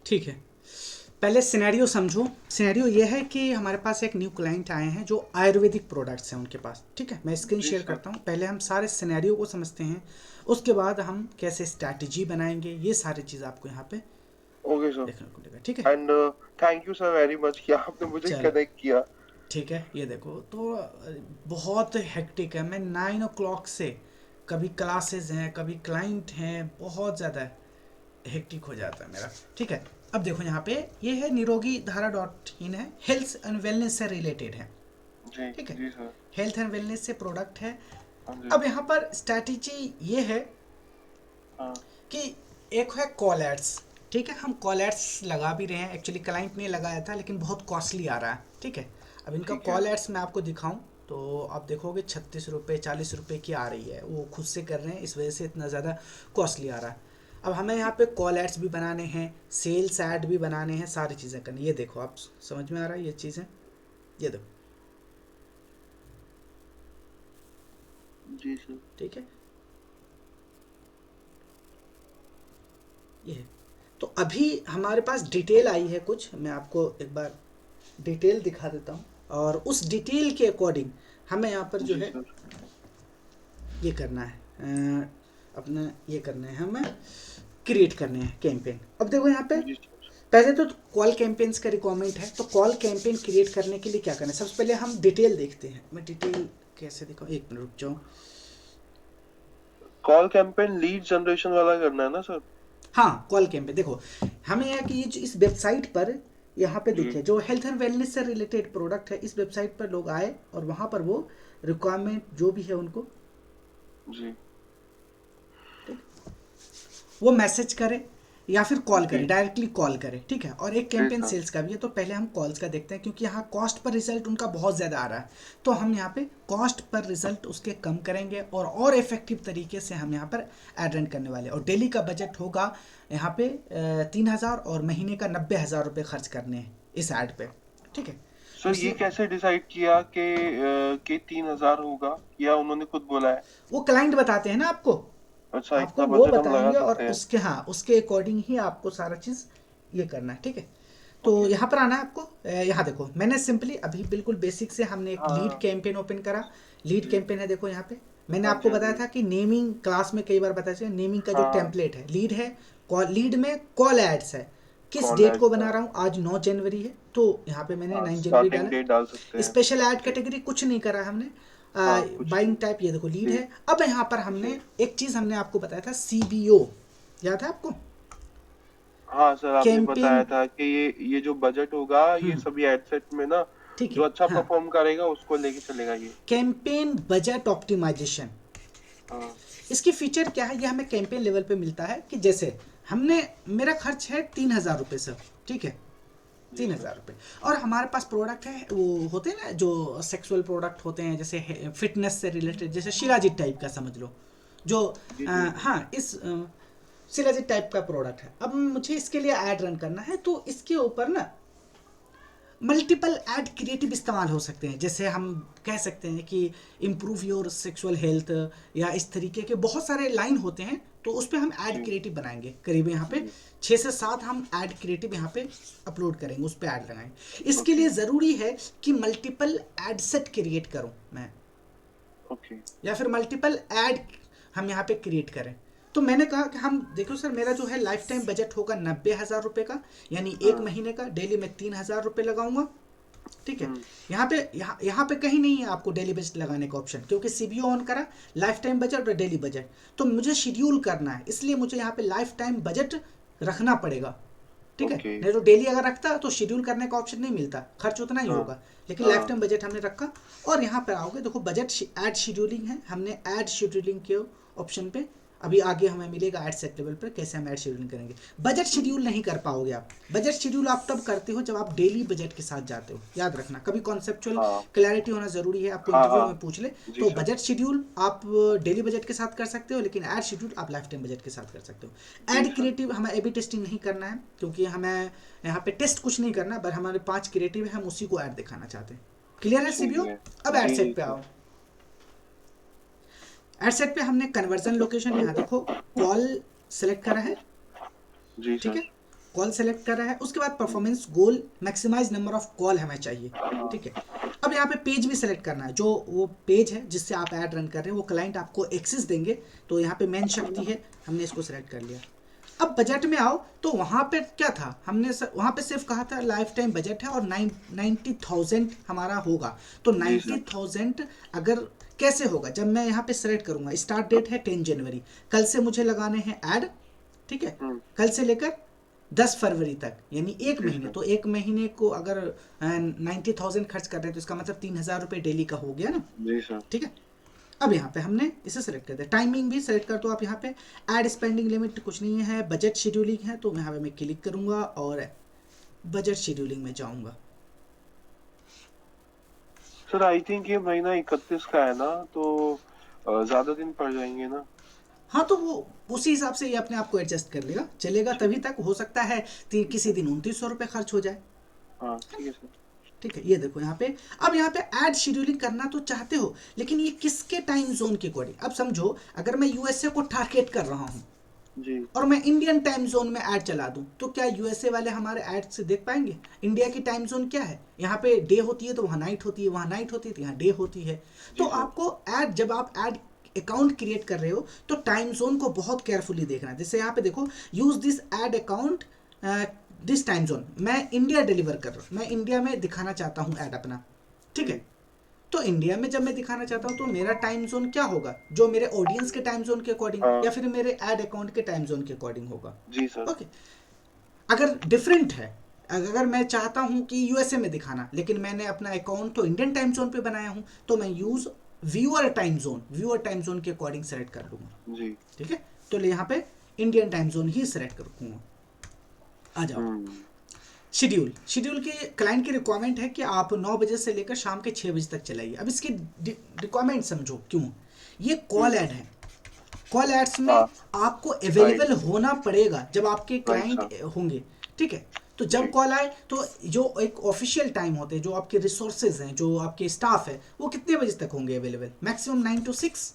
ठीक है, पहले सिनेरियो समझो। सिनेरियो ये है कि हमारे पास एक न्यू क्लाइंट आए हैं जो आयुर्वेदिक प्रोडक्ट्स हैं उनके पास। ठीक है, मैं स्क्रीन जी शेयर सर। करता हूँ। पहले हम सारे सिनेरियो को समझते हैं, उसके बाद हम कैसे स्ट्रैटेजी बनाएंगे, ये सारी चीज़ आपको यहाँ पे ओके सर। देखने को मिलेगा। ठीक है, and thank you sir very much कि आपने मुझे चलो कनेक्ट किया। ठीक है। ये देखो तो बहुत हेक्टिक है। मैं 9 o'clock से, कभी क्लासेस हैं कभी क्लाइंट हैं, बहुत ज़्यादा हेक्टिक हो जाता है मेरा। ठीक है, अब देखो यहाँ पे ये है निरोगी धारा डॉट इन है, हेल्थ एंड वेलनेस से रिलेटेड है। जी। ठीक है, जी सर। हेल्थ एंड वेलनेस से प्रोडक्ट है। हाँ जी। अब यहाँ पर स्ट्रैटेजी ये है हाँ। कि एक है कॉल एड्स। ठीक है, हम कॉल एड्स लगा भी रहे हैं, एक्चुअली क्लाइंट ने लगाया था लेकिन बहुत कॉस्टली आ रहा है। ठीक है, अब इनका ठीक है। कॉल एड्स मैं आपको दिखाऊं तो आप देखोगे 36 रुपये 40 रुपये की आ रही है, वो खुद से कर रहे हैं, इस वजह से इतना ज़्यादा कॉस्टली आ रहा है। अब हमें यहाँ पे कॉल एड्स भी बनाने हैं, सेल्स ऐड भी बनाने हैं, सारी चीज़ें करनी। ये देखो, आप समझ में आ रहा है ये चीज़ें, ये देखो। जी सर। ठीक है, ये है। तो अभी हमारे पास डिटेल आई है कुछ, मैं आपको एक बार डिटेल दिखा देता हूँ, और उस डिटेल के अकॉर्डिंग हमें यहाँ पर जो जी है सर। ये करना है, अपना ये करना है, हमें क्रिएट करने हैं कैंपेन। अब देखो यहाँ पे जी सर। पहले तो कॉल कैंपेन्स का रिक्वायरमेंट है, तो कॉल कैंपेन क्रिएट करने के लिए क्या करना है, सबसे पहले हम डिटेल देखते हैं। मैं डिटेल कैसे दिखाऊँ, एक मिनट रुक जाओ। कॉल कैंपेन लीड जनरेशन वाला करना है ना सर? हाँ, कॉल कैंपेन देखो, हमें यह कि ये जो इस वेबसाइट पर यहाँ पे जी। देखिए जो हेल्थ एंड वेलनेस से रिलेटेड प्रोडक्ट है, इस वेबसाइट पर लोग आए और वहाँ पर वो रिक्वायरमेंट जो भी है उनको, जी। ठीक, वो मैसेज करे या फिर कॉल करे, जी। डायरेक्टली कॉल करे। ठीक है, और एक जी कैंपेन सर। सेल्स का भी है, तो पहले हम कॉल्स का देखते हैं क्योंकि यहाँ कॉस्ट पर रिजल्ट उनका बहुत ज़्यादा आ रहा है। तो हम यहाँ पे कॉस्ट पर रिजल्ट उसके कम करेंगे और इफेक्टिव तरीके से हम यहाँ पर एड रन करने वाले हैं। और डेली का बजट होगा यहाँ पे 3,000, और महीने का 90,000 रुपये खर्च करने हैं इस ऐड पे। ठीक है, सर ये दूसरी, कैसे डिसाइड किया कि 3,000 होगा, या उन्होंने खुद बोला है? वो क्लाइंट बताते हैं ना आपको, अच्छा, आपको इतना वो बजट हम लगा बताएंगे और सकते हैं। उसके, हाँ, उसके अकॉर्डिंग ही आपको सारा चीज़ ये करना है। ठीक है, तो ओके। यहाँ पर आना है आपको। यहाँ देखो, मैंने सिंपली अभी बिल्कुल बेसिक से हमने एक लीड हाँ। कैंपेन ओपन करा। लीड जी। कैंपेन है, देखो यहाँ पे मैंने हाँ जी। आपको हाँ बताया जी। था कि नेमिंग क्लास में कई बार बताया था, नेमिंग का जो हाँ। टेम्पलेट है, लीड है, कॉल, लीड में कॉल एड्स है। किस कॉल डेट को एड्स बना है। रहा हूँ, आज 9 जनवरी है, तो यहाँ पे मैंने हाँ, 9 जनवरी स्टार्टिंग डाला। डेट डाल सकते हैं। स्पेशल ऐड जी। कैटेगरी कुछ नहीं करा हमने। हाँ, कुछ बाइंग नहीं। टाइप ये देखो लीड जी। है। अब यहाँ पर जी। हमने एक चीज़ हमने आपको बताया था, CBO, याद है आपको, हाँ सर, आपने कैंपेन। बताया था कि ये जो बजट होगा, ये सभी एडसेट में ना, ठीक जो है, अच्छा हाँ, परफॉर्म करेगा उसको लेके चलेगा ये। Campaign budget optimisation. हाँ। इसकी फीचर क्या है, ये हमें कैंपेन लेवल पे मिलता है कि जैसे हमने, मेरा खर्च है 3,000 रुपये सर। ठीक है, जी तीन सर। हजार रुपये और हमारे पास प्रोडक्ट है, वो होते हैं ना जो सेक्सुअल प्रोडक्ट होते हैं, जैसे फिटनेस से रिलेटेड, जैसे शिलाजीत टाइप का समझ लो, जो जी जी जी। हाँ, इस शिलाजीत टाइप का प्रोडक्ट है। अब मुझे इसके लिए ऐड रन करना है, तो इसके ऊपर ना मल्टीपल ऐड क्रिएटिव इस्तेमाल हो सकते हैं। जैसे हम कह सकते हैं कि इम्प्रूव योर सेक्सुअल हेल्थ, या इस तरीके के बहुत सारे लाइन होते हैं, तो उस पर हम ऐड जी क्रिएटिव बनाएंगे। करीब यहाँ पे जी। 6 से 7 हम ऐड क्रिएटिव यहाँ पे अपलोड करेंगे, उस पर ऐड लगाएंगे। इसके ओके। लिए ज़रूरी है कि मल्टीपल ऐड सेट क्रिएट करूँ मैं, ओके। या फिर मल्टीपल ऐड हम यहाँ पे क्रिएट करें। तो मैंने कहा कि हम देखो सर, मेरा जो है लाइफ टाइम बजट होगा 90,000 रुपये का, यानी एक हाँ। महीने का डेली मैं 3,000 रुपये लगाऊंगा। ठीक है, हम्म। यहाँ पे कहीं नहीं है आपको डेली बजट लगाने का ऑप्शन, क्योंकि CBO ऑन करा, लाइफ टाइम बजट और डेली बजट। तो मुझे शेड्यूल करना है, इसलिए मुझे यहाँ पे लाइफ टाइम बजट रखना पड़ेगा। ठीक है, ओके। नहीं तो डेली अगर रखता तो शेड्यूल करने का ऑप्शन नहीं मिलता, खर्च उतना ही हाँ। होगा। लेकिन लाइफ हाँ। टाइम बजट हमने रखा। और यहाँ पर आओगे, देखो बजट ऐड शेड्यूलिंग है, हमने ऐड शेड्यूलिंग के ऑप्शन पे, अभी आगे हमें मिलेगा ऐड सेट लेवल पर कैसे हम ऐड शेड्यूलिंग करेंगे। बजट शेड्यूल नहीं कर पाओगे आप। बजट शेड्यूल आप तब करते हो जब आप डेली बजट के साथ जाते हो, याद रखना। कभी कॉन्सेप्चुअल हाँ। क्लैरिटी होना जरूरी है, आपको हाँ। इंटरव्यू हाँ। में पूछ ले। जी तो सर। बजट शेड्यूल आप डेली बजट के साथ कर सकते हो, लेकिन ऐड शेड्यूल आप लाइफ टाइम बजट के साथ कर सकते हो। जी ऐड सर। क्रिएटिव हमें A/B टेस्टिंग नहीं करना है, क्योंकि हमें यहाँ पे टेस्ट कुछ नहीं करना, पर हमारे 5 क्रिएटिव है, हम उसी को ऐड दिखाना चाहते हैं। क्लियर है ठीक CBO? है। अब ऐड जी जी सेट पे सर। आओ। ऐड सेट पे हमने कन्वर्जन लोकेशन, यहाँ देखो कॉल सेलेक्ट करा है। जी ठीक सर। है, कॉल सेलेक्ट कर रहा है, उसके बाद performance goal maximise number of call हमें चाहिए, ठीक है। अब यहाँ पे पेज भी सेलेक्ट करना है, जो वो पेज है जिससे आप ऐड रन कर रहे हैं वो क्लाइंट आपको एक्सेस देंगे, तो यहाँ पे मेन शक्ति है, हमने इसको सेलेक्ट कर लिया। अब बजट में आओ तो वहाँ पे क्या था, हमने वहाँ पे सिर्फ कहा था लाइफ टाइम बजट है और 90,000 हमारा होगा। तो 90,000 अगर कैसे होगा, जब मैं यहाँ पे सेलेक्ट करूँगा, स्टार्ट डेट है 10 जनवरी, कल से मुझे लगाने हैं ऐड, ठीक है, कल से लेकर 10 फरवरी तक, यानी एक महीने। तो एक महीने को अगर 90,000 खर्च कर रहे हैं तो इसका मतलब 3,000 रुपये डेली का हो गया ना, जी सर। ठीक है। अब यहाँ पे हमने इसे सेलेक्ट कर दिया, टाइमिंग भी सेलेक्ट कर दो आप यहाँ पे, ऐड स्पेंडिंग लिमिट कुछ नहीं है, बजट शेड्यूलिंग है, तो यहाँ पे मैं क्लिक करूँगा और बजट शेड्यूलिंग में जाऊँगा। सर आई थिंक ये महीना 31 का है ना, तो ज्यादा दिन पड़ जाएंगे ना। हाँ, तो वो उसी हिसाब से ये अपने आप को एडजस्ट कर लेगा, चलेगा तभी तक, हो सकता है किसी दिन 2900 रुपये खर्च हो जाए। हाँ ठीक है सर। ठीक है, ये देखो यहाँ पे, अब यहाँ पे ऐड शेड्यूलिंग करना तो चाहते हो, लेकिन ये किसके टाइम जोन के अकॉर्डिंग। अब समझो अगर मैं यूएसए को टारगेट कर रहा हूँ जी। और मैं इंडियन टाइम जोन में ऐड चला दूं, तो क्या यूएसए वाले हमारे ऐड से देख पाएंगे? इंडिया की टाइम जोन क्या है, यहाँ पे डे होती है तो वहाँ नाइट होती है, वहाँ नाइट होती है तो यहाँ डे होती है। तो आपको ऐड, जब आप ऐड अकाउंट क्रिएट कर रहे हो तो टाइम जोन को बहुत केयरफुली देखना है। जैसे यहाँ पे देखो, use this add account this time zone, मैं इंडिया डिलीवर कर रहा हूँ, मैं इंडिया में दिखाना चाहता हूँ ऐड अपना, ठीक है। तो इंडिया में जब मैं दिखाना चाहता हूँ तो मेरा टाइम जोन क्या होगा, जो मेरे ऑडियंस के टाइम जोन के अकॉर्डिंग, या फिर मेरे ऐड अकाउंट के टाइम जोन के अकॉर्डिंग होगा। जी सर। ओके, अगर डिफरेंट है, अगर मैं चाहता हूँ कि यूएसए में दिखाना, लेकिन मैंने अपना अकाउंट तो इंडियन टाइम जोन पे बनाया हूँ, तो मैं यूज व्यूअर टाइम जोन के अकॉर्डिंग सेलेक्ट कर लूँगा जी। ठीक है। तो यहाँ पे इंडियन टाइम जोन ही सेलेक्ट करूँगा। आ जाओ शेड्यूल की क्लाइंट की रिक्वायरमेंट है कि आप 9 बजे से लेकर शाम के 6 बजे तक चलाइए। अब इसकी रिक्वायरमेंट समझो क्यों, ये कॉल ऐड है, कॉल एड्स में आपको अवेलेबल होना पड़ेगा जब आपके क्लाइंट होंगे, ठीक है। तो जब कॉल आए तो जो एक ऑफिशियल टाइम होते हैं, जो आपके रिसोर्सेज हैं, जो आपके स्टाफ है, वो कितने बजे तक होंगे अवेलेबल, मैक्सिमम 9 to 6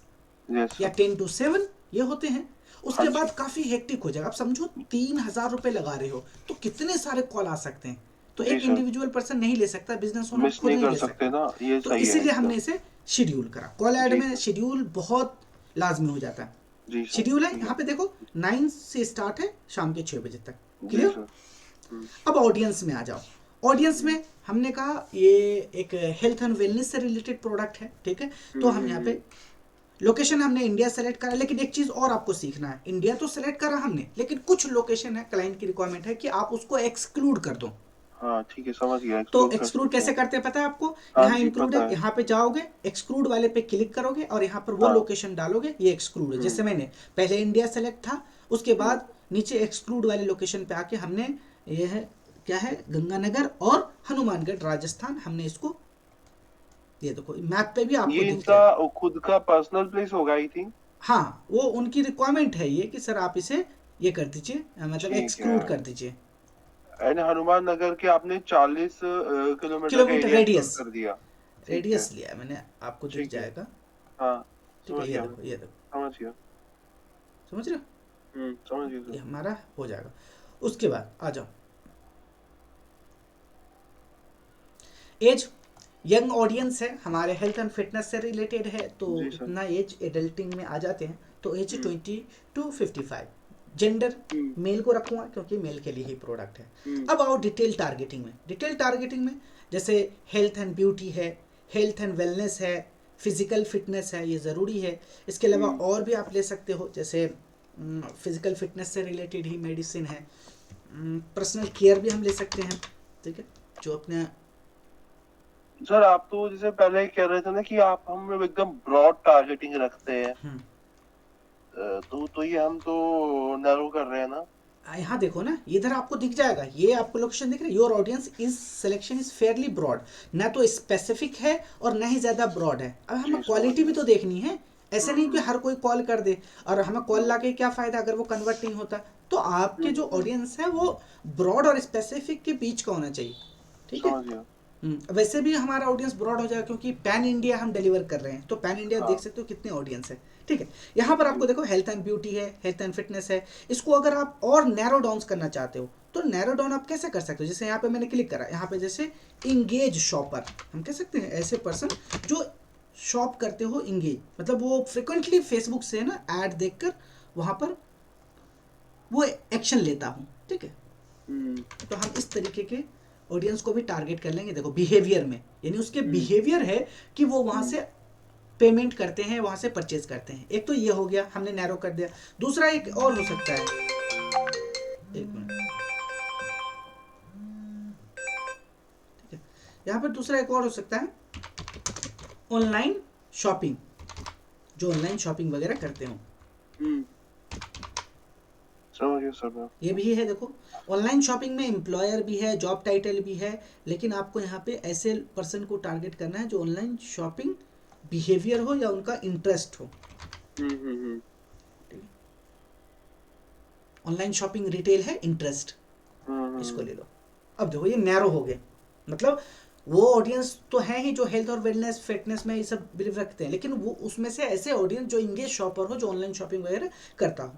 या 10 to 7 ये होते हैं। उसके बाद काफी हेक्टिक हो जाएगा। आप समझो 3,000 रुपए लगा रहे हो तो कितने सारे कॉल आ सकते हैं, तो एक इंडिविजुअल पर्सन नहीं ले सकता, बिजनेस ओनर खुद नहीं ले सकता ना, ये तो इसीलिए हमने इसे शेड्यूल करा। कॉल ऐड में शेड्यूल बहुत लाजमी हो जाता है। शेड्यूल है यहाँ पे देखो, 9 से स्टार्ट है, शाम के 6 बजे तक, क्लियर। अब ऑडियंस में आ जाओ। ऑडियंस में हमने कहा ये एक हेल्थ एंड वेलनेस से रिलेटेड प्रोडक्ट है, ठीक है। तो हम यहाँ पे लोकेशन हमने इंडिया सेलेक्ट करा, लेकिन एक चीज और आपको सीखना है, इंडिया तो सेलेक्ट करा हमने, लेकिन कुछ लोकेशन है, क्लाइंट की रिक्वायरमेंट है कि आप उसको एक्सक्लूड कर दो। हाँ ठीक है, समझ गया। तो एक्सक्लूड कैसे करते हैं पता है आपको, यहाँ इंक्लूड है, यहाँ पे जाओगे, एक्सक्लूड वाले पे क्लिक करोगे और यहाँ पर वो लोकेशन डालोगे, ये एक्सक्लूड है। जैसे मैंने पहले इंडिया सेलेक्ट था, उसके बाद नीचे एक्सक्लूड वाले लोकेशन पे आके हमने ये है क्या है, गंगानगर और हनुमानगढ़ राजस्थान, हमने इसको, ये देखो मैप पे भी आपको ये दिख जाएगा। इनका खुद का पर्सनल प्लेस होगा आई थिंक। हाँ, वो उनकी रिक्वायरमेंट है ये कि सर आप इसे ये कर दीजिए, मतलब एक्सक्लूड कर दीजिए। एंड हनुमान नगर के आपने 40 किलोमीटर रेडियस कर दिया, रेडियस लिया मैंने, आपको दिख जाएगा। हाँ ठीक है, ये देखो, ये देखो, समझ गया, समझ रहे हो, समझ गया, ये हमारा हो जाएगा। उसके बाद आ जाओ एज, यंग ऑडियंस है, हमारे हेल्थ एंड फिटनेस से रिलेटेड है, तो इतना एज एडल्टिंग में आ जाते हैं, तो एज 20 to 55। जेंडर मेल को रखूंगा क्योंकि मेल के लिए ही प्रोडक्ट है। अब आओ डिटेल टारगेटिंग में। डिटेल टारगेटिंग में जैसे हेल्थ एंड ब्यूटी है, हेल्थ एंड वेलनेस है, फिजिकल फिटनेस है, ये ज़रूरी है। इसके अलावा और भी आप ले सकते हो, जैसे फिजिकल फिटनेस से रिलेटेड ही मेडिसिन है, पर्सनल केयर भी हम ले सकते हैं, ठीक है, जो अपने। सर आप तो जैसे पहले कह रहे थे ना कि आप हम एकदम ब्रॉड टारगेटिंग रखते हैं, तो ये हम तो नैरो कर रहे हैं ना। यहाँ देखो ना, इधर आपको दिख जाएगा, ये आपको लोकेशन दिख रहा है, your audience is selection is fairly broad, ना तो स्पेसिफिक है और ना ही ज्यादा ब्रॉड है। अब हमें क्वालिटी भी तो देखनी है, ऐसे नहीं कि हर कोई कॉल कर दे, और हमें कॉल लाके क्या फायदा अगर वो कन्वर्ट नहीं होता। तो आपके जो ऑडियंस है वो ब्रॉड और स्पेसिफिक के बीच का होना चाहिए, ठीक है। वैसे भी हमारा ऑडियंस ब्रॉड हो जाएगा क्योंकि पैन इंडिया हम डिलीवर कर रहे हैं, तो पैन इंडिया हाँ। देख सकते हो कितने ऑडियंस है। ठीक है, यहाँ पर आपको देखो हेल्थ एंड ब्यूटी है, हेल्थ एंड फिटनेस है। इसको अगर आप और नैरो डाउन करना चाहते हो तो नैरो डाउन आप कैसे कर सकते हो, जैसे यहाँ पे मैंने क्लिक करा, यहाँ पे जैसे इंगेज शॉपर, हम कह सकते हैं ऐसे पर्सन जो शॉप करते हो इंगेज, मतलब वो फ्रिक्वेंटली फेसबुक से ना ऐड देखकर वहाँ पर वो एक्शन लेता हूँ। ठीक है, तो हम इस तरीके के ऑडियंस को भी टारगेट कर लेंगे। देखो बिहेवियर में, यानी उसके बिहेवियर है कि वो वहाँ से पेमेंट करते हैं, वहाँ से परचेज करते हैं। एक तो ये हो गया, हमने नैरो कर दिया। दूसरा एक और हो सकता है, एक मिनट, ठीक है, यहाँ पर दूसरा एक और हो सकता है, ऑनलाइन शॉपिंग, जो ऑनलाइन शॉपिंग वगैरह करते हो, समझ गया सर मैं। ये भी है। देखो ऑनलाइन शॉपिंग में एम्प्लॉयर भी है, जॉब टाइटल भी है, लेकिन आपको यहाँ पे ऐसे पर्सन को टारगेट करना है जो ऑनलाइन शॉपिंग बिहेवियर हो या उनका इंटरेस्ट हो। ऑनलाइन शॉपिंग रिटेल है, इंटरेस्ट, इसको ले लो। अब देखो ये नैरो हो गया, मतलब वो ऑडियंस तो है ही जो हेल्थ और वेलनेस फिटनेस में ये सब बिलीव रखते हैं, लेकिन वो उसमें से ऐसे ऑडियंस जो इंगेज शॉपर हो, जो ऑनलाइन शॉपिंग वगैरह करता हो।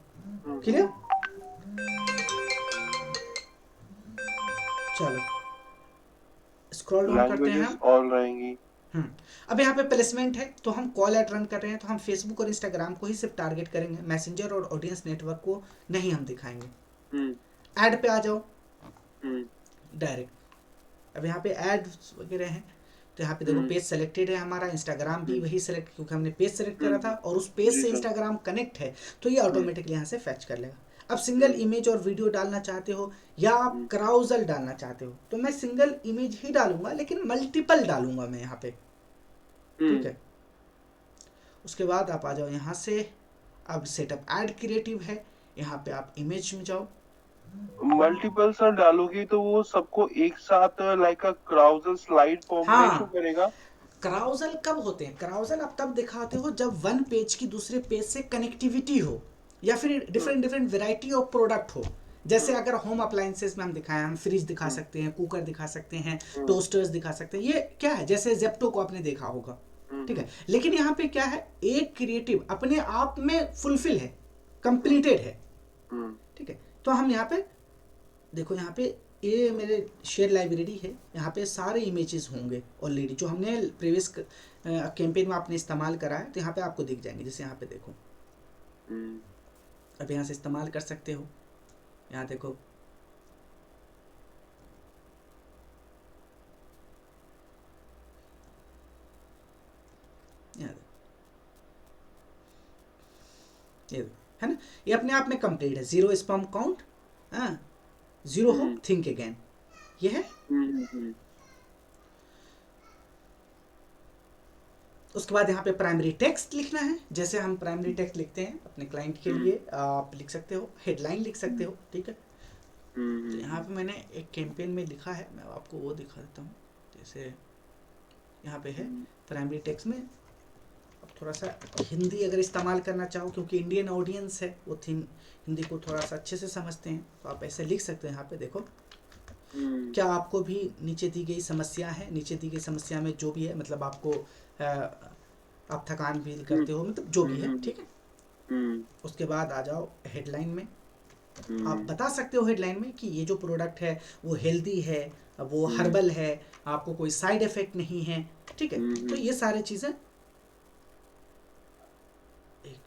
क्लियर? चलो स्क्रॉल डाउन करते हैं लैंग्वेजेस हम। ऑल रहेंगी। अब यहाँ पे प्लेसमेंट है, तो हम कॉल एड रन कर रहे हैं, तो हम फेसबुक और इंस्टाग्राम को ही सिर्फ टारगेट करेंगे, मैसेंजर और ऑडियंस नेटवर्क को नहीं हम दिखाएंगे। ऐड पे आ जाओ डायरेक्ट। अब यहाँ पे ऐड वगैरह हैं, तो यहाँ पे देखो पेज सेलेक्टेड है हमारा, इंस्टाग्राम भी वही सेलेक्ट, क्योंकि हमने पेज सेलेक्ट करा था और उस पेज जी से सर। इंस्टाग्राम कनेक्ट है, तो ये ऑटोमेटिकली यहाँ से फैच कर लेगा। अब सिंगल इमेज और वीडियो डालना चाहते हो या आप क्राउजल डालना चाहते हो, तो मैं सिंगल इमेज ही डालूंगा, लेकिन मल्टीपल डालूंगा मैं यहाँ पे। ठीक है, उसके बाद आप आ जाओ यहाँ से, अब सेटअप ऐड क्रिएटिव है, यहाँ पे आप इमेज में जाओ। मल्टीपल सर डालोगी तो वो सबको एक साथ लाइक अ क्राउजल स्लाइड फॉर्म में शो हाँ, करेगा। क्राउजल कब होते हैं, क्राउजल आप तब दिखाते हो जब वन पेज की दूसरे पेज से कनेक्टिविटी हो, या फिर हम्म, different different variety of product हो। जैसे हम्म, अगर होम अप्लायंसेस में हम दिखाएं, हम फ्रिज दिखा हम्म, सकते हैं, कुकर दिखा सकते हैं, हम्म, टोस्टर्स दिखा सकते हैं, ये क्या है, जैसे जेप्टो को आपने देखा होगा। ठीक हम्म, है, लेकिन यहाँ पे क्या है, एक क्रिएटिव अपने आप में फुलफिल है, कंप्लीटेड है। हम्म, ठीक है, तो हम यहाँ पे देखो, यहाँ पे ये मेरे शेयर लाइब्रेरी है, यहाँ पे सारे इमेजेस होंगे ऑलरेडी जो हमने प्रीवियस कैंपेन में आपने इस्तेमाल करा है, तो यहाँ पे आपको दिख जाएंगे। जैसे यहाँ पे देखो, हम्म, अब यहाँ से इस्तेमाल कर सकते हो। यहाँ देखो, यहाँ देखो, ये देखो, है ना, ये अपने आप में कंप्लीट है। जीरो स्पैम काउंट, हाँ, जीरो हो थिंक अगेन, ये है। हम्म, उसके बाद यहाँ पे प्राइमरी टेक्स्ट लिखना है, जैसे हम प्राइमरी टेक्स्ट लिखते हैं अपने क्लाइंट के लिए, आप लिख सकते हो, हेडलाइन लिख सकते हो। ठीक है, तो यहाँ पे मैंने एक कैंपेन में लिखा है, मैं आपको वो दिखा देता हूँ। जैसे यहाँ पे है प्राइमरी टेक्स्ट में, अब थोड़ा सा हिंदी अगर इस्तेमाल करना चाहो, क्योंकि इंडियन ऑडियंस है, वो हिंदी को थोड़ा सा अच्छे से समझते हैं, तो आप ऐसे लिख सकते हैं। यहाँ पे देखो, क्या आपको भी नीचे दी गई समस्या है, नीचे दी गई समस्या में जो भी है, मतलब आपको आप थकान फील करते हो, मतलब जो भी है। ठीक है, उसके बाद आ जाओ हेडलाइन में, आप बता सकते हो हेडलाइन में कि ये जो प्रोडक्ट है वो हेल्दी है, वो हर्बल है, आपको कोई साइड इफेक्ट नहीं है। ठीक है, तो ये सारी चीज़ें, एक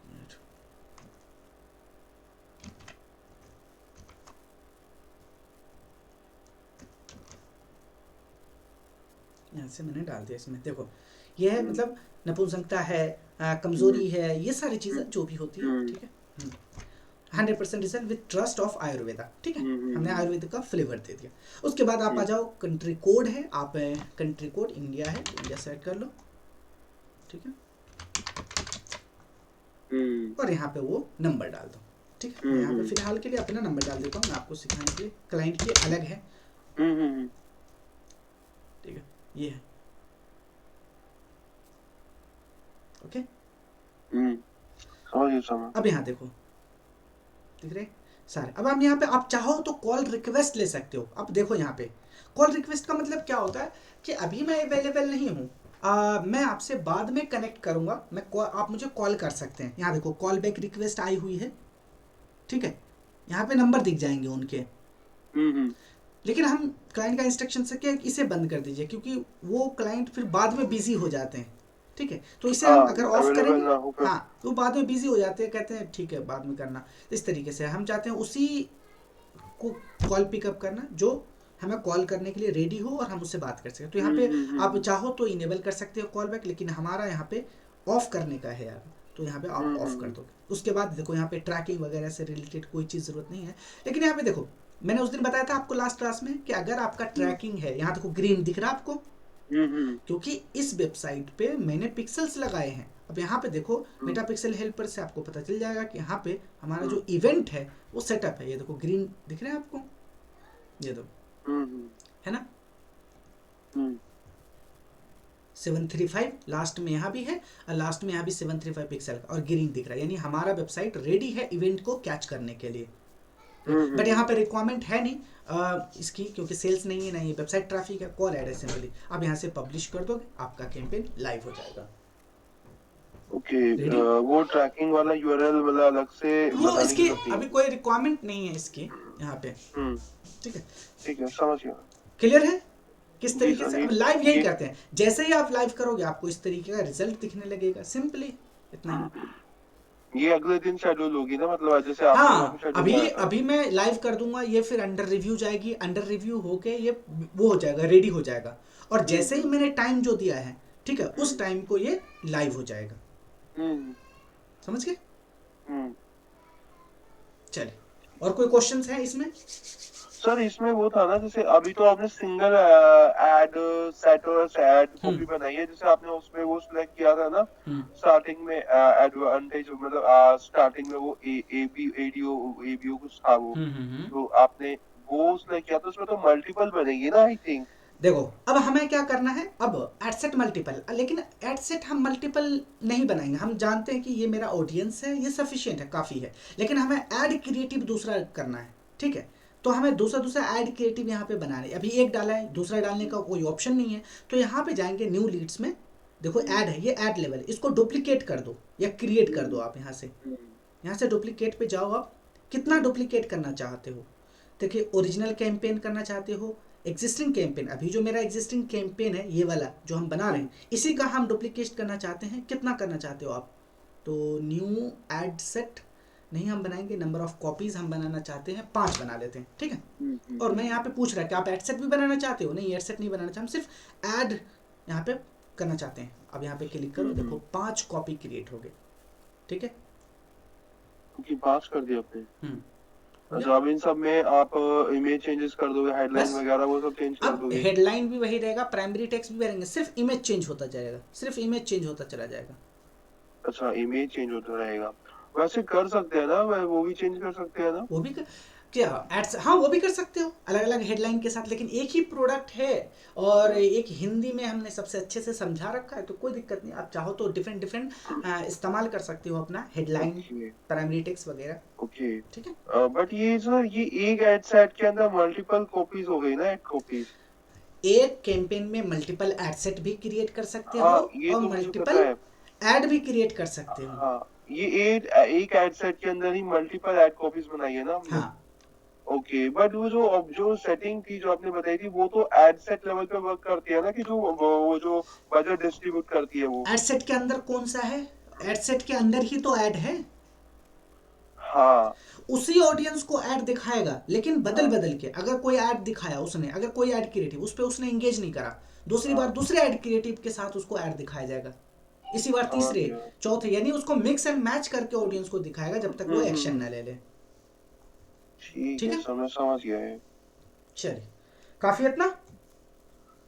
मिनट, यहाँ से मैंने डाल दिया इसमें। देखो ये है, मतलब नपुंसकता है, कमजोरी है, ये सारी चीज़ें जो भी होती है। ठीक है, 100% result with trust of Ayurveda. ठीक है, हमने आयुर्वेद का फ्लेवर दे दिया। उसके बाद आप आ जाओ, कंट्री कोड है, आप कंट्री कोड इंडिया है, इंडिया सेलेक्ट कर लो। ठीक है, और यहाँ पे वो नंबर डाल दो। ठीक है, मैं यहाँ पे फिलहाल के लिए अपना नंबर डाल देता हूँ, मैं आपको सिखाने के लिए, क्लाइंट के लिए अलग है। ठीक है, ये है। ओके, अब यहाँ देखो, दिख रहे, सारे। अब हम यहाँ पे आप चाहो तो कॉल रिक्वेस्ट ले सकते हो। अब देखो यहाँ पे कॉल रिक्वेस्ट का मतलब क्या होता है कि अभी मैं अवेलेबल नहीं हूँ, मैं आपसे बाद में कनेक्ट करूँगा, आप मुझे कॉल कर सकते हैं। यहाँ देखो कॉल बैक रिक्वेस्ट आई हुई है, ठीक है, यहाँ पे नंबर दिख जाएंगे उनके। लेकिन हम क्लाइंट का इंस्ट्रक्शन से क्या इसे बंद कर दीजिए, क्योंकि वो क्लाइंट फिर बाद में बिजी हो जाते हैं, ठीक है। तो इसे हम अगर ऑफ अवेलेबल करेंगे, ना हो फिर। हाँ, तो बाद में बिजी हो जाते हैं, कहते हैं ठीक है बाद में करना। इस तरीके से हम चाहते हैं उसी को कॉल पिकअप करना जो हमें कॉल करने के लिए रेडी हो और हम उससे बात कर सकें। तो यहाँ पे आप चाहो तो इनेबल कर सकते हो कॉल बैक, लेकिन हमारा यहाँ पे ऑफ करने का है यार, तो यहाँ पे आप ऑफ कर दोगे। उसके बाद देखो यहाँ पे ट्रैकिंग वगैरह से रिलेटेड कोई चीज़ ज़रूरत नहीं है। लेकिन यहाँ पे देखो मैंने उस दिन बताया था आपको लास्ट क्लास में कि अगर आपका ट्रैकिंग है, यहाँ देखो ग्रीन दिख रहा है आपको, क्योंकि इस वेबसाइट पे मैंने पिक्सल्स लगाए हैं। अब यहाँ पे देखो मेटा पिक्सल हेल्पर से आपको पता चल जाएगा कि यहाँ पे हमारा जो इवेंट है वो सेटअप है। ये देखो ग्रीन दिख रहे हैं आपको, ये दो है ना, 735 लास्ट में यहाँ भी है और लास्ट में यहाँ भी 735 पिक्सल का और ग्रीन दिख रहा है, यानी हमारा वेबसाइट रेडी है इवेंट को कैच करने के लिए। बट यहाँ पे रिक्वायरमेंट है नहीं इसकी, क्योंकि सेल्स नहीं है ना, ये वेबसाइट ट्रैफिक है, कॉल ऐड है सिंपली। अब यहाँ से पब्लिश कर दोगे, आपका कैंपेन लाइव हो जाएगा। ओके, वो ट्रैकिंग वाला यूआरएल वाला अलग से वो बताने इसकी की जरूरत नहीं अभी है। कोई रिक्वायरमेंट नहीं है इसकी यहाँ पे, ठीक है। ठीक है, समझ गया। क्लियर है किस जी तरीके सर, से? अब लाइव यही करते हैं, जैसे ही आप लाइव करोगे आपको इस तरीके का रिजल्ट दिखने लगेगा, सिंपली इतना ही। ये अगले दिन शेड्यूल होगी ना, मतलब जैसे आपके वहाँ पे हाँ, शेड्यूल अभी आया था। अभी मैं लाइव कर दूंगा, ये फिर अंडर रिव्यू जाएगी, अंडर रिव्यू होके ये वो हो जाएगा, रेडी हो जाएगा, और जैसे ही मैंने टाइम जो दिया है, ठीक है, उस टाइम को ये लाइव हो जाएगा। समझ गए? चलिए, और कोई क्वेश्चंस है इसमें? सर इसमें वो था ना, जैसे अभी तो आपने सिंगल एड सेट और एड कॉपी बनाई है, जैसे आपने उसमें वो सिलेक्ट किया था ना स्टार्टिंग में, एडवांटेज मतलब स्टार्टिंग में वो ए बी एडीओ एबीओ कुछ था वो, तो आपने वो सिलेक्ट किया था, उसमें तो मल्टीपल बनेगी ना आई थिंक। देखो अब हमें क्या करना है, अब एड सेट मल्टीपल, लेकिन एड सेट हम मल्टीपल नहीं बनाएंगे, हम जानते हैं कि ये मेरा ऑडियंस है, ये सफिशिएंट है, काफ़ी है, लेकिन हमें ऐड क्रिएटिव दूसरा करना है, ठीक है। तो हमें दूसरा दूसरा ऐड क्रिएटिव यहाँ पे बनाना है। अभी एक डाला है, दूसरा डालने का कोई ऑप्शन नहीं है, तो यहाँ पे जाएंगे न्यू लीड्स में, देखो ऐड है, ये ऐड लेवल, इसको डुप्लीकेट कर दो या क्रिएट कर दो। आप यहाँ से डुप्लीकेट पे जाओ, आप कितना डुप्लीकेट करना चाहते हो। देखिए ओरिजिनल कैंपेन करना चाहते हो, एग्जिस्टिंग कैंपेन, अभी जो मेरा एग्जिस्टिंग कैंपेन है ये वाला जो हम बना रहे हैं, इसी का हम डुप्लीकेट करना चाहते हैं, कितना करना चाहते हो आप। तो न्यू एड सेट नहीं हम बनाएंगे, नंबर ऑफ कॉपीज हम बनाना चाहते हैं 5 बना लेते हैं, ठीक है। और मैं यहाँ पे पूछ रहा है कि आप एड सेट भी बनाना चाहते हो, नहीं एड सेट नहीं बनाना चाहते, हम सिर्फ ऐड यहाँ पे करना चाहते हैं। अब यहाँ पे क्लिक करो, देखो 5 कॉपी क्रिएट हो गए, ठीक है, 5 कर दिया आपने। अच्छा, अब इन सब में आप इमेज चेंजेस कर दोगे, हेडलाइन वगैरह वो सब चेंज कर दोगे। हेडलाइन भी वही रहेगा, प्राइमरी टेक्स्ट भी रहेंगे, सिर्फ इमेज चेंज होता जाएगा, सिर्फ इमेज चेंज होता चला जाएगा। अच्छा, इमेज चेंज होता रहेगा। वैसे कर सकते हैं ना, वो भी चेंज कर सकते हैं ना, वो भी क्या एड्स, हाँ वो भी कर सकते हो अलग अलग हेडलाइन के साथ, लेकिन एक ही प्रोडक्ट है और एक हिंदी में हमने सबसे अच्छे से समझा रखा है, तो कोई दिक्कत नहीं। आप चाहो तो डिफरेंट डिफरेंट इस्तेमाल कर सकते हो अपना हेडलाइन, प्राइमरी टेक्स्ट वगैरह, ओके, ठीक है। बट ये सर ये एक एड सेट के अंदर मल्टीपल कॉपीज हो गई ना, एड कॉपीज। एक कैंपेन में मल्टीपल एड सेट भी क्रिएट कर सकते हो, ये और तो मुझे मल्टीपल पता है। ऐड भी क्रिएट कर सकते हो। ये एक एड सेट के अंदर ही मल्टीपल एड कॉपीज बनाई है ना हमने। ओके, बट वो जो सेटिंग थी जो आपने बताई थी, वो तो एड सेट लेवल पे वर्क करती है ना, कि जो वो जो बजट डिस्ट्रीब्यूट करती है वो एड सेट के अंदर कौन सा है, एड सेट के अंदर ही तो ऐड है। हाँ, उसी ऑडियंस को ऐड दिखाएगा, लेकिन बदल बदल के। अगर कोई ऐड दिखाया उसने, अगर कोई ऐड क्रिएटिव उस पर उसने एंगेज नहीं करा, दूसरी बार दूसरे ऐड क्रिएटिव के साथ उसको ऐड दिखाया जाएगा, इसी बार तीसरे चौथे, यानी उसको मिक्स एंड मैच करके ऑडियंस को दिखाएगा जब तक वो एक्शन न ले ले। ठीक है, समझ गया है। चलिए, काफी है इतना।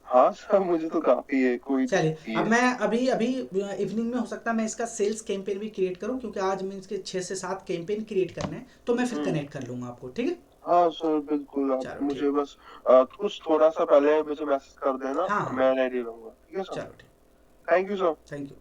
हाँ सर, मुझे तो काफी है, कोई चलिए, अब मैं अभी इवनिंग में हो सकता है मैं इसका सेल्स कैंपेन भी क्रिएट करूं, क्योंकि आज मैं इसके 6 से 7 कैंपेन क्रिएट करने हैं, तो मैं फिर कनेक्ट कर लूंगा आपको, ठीक है। हाँ सर, बिल्कुल, आप मुझे बस कुछ थोड़ा सा पहले मुझे मैसेज कर देना। हाँ, मैं रेडी रहूंगा, ठीक है सर। चलो ठीक, thank you sir. Thank you.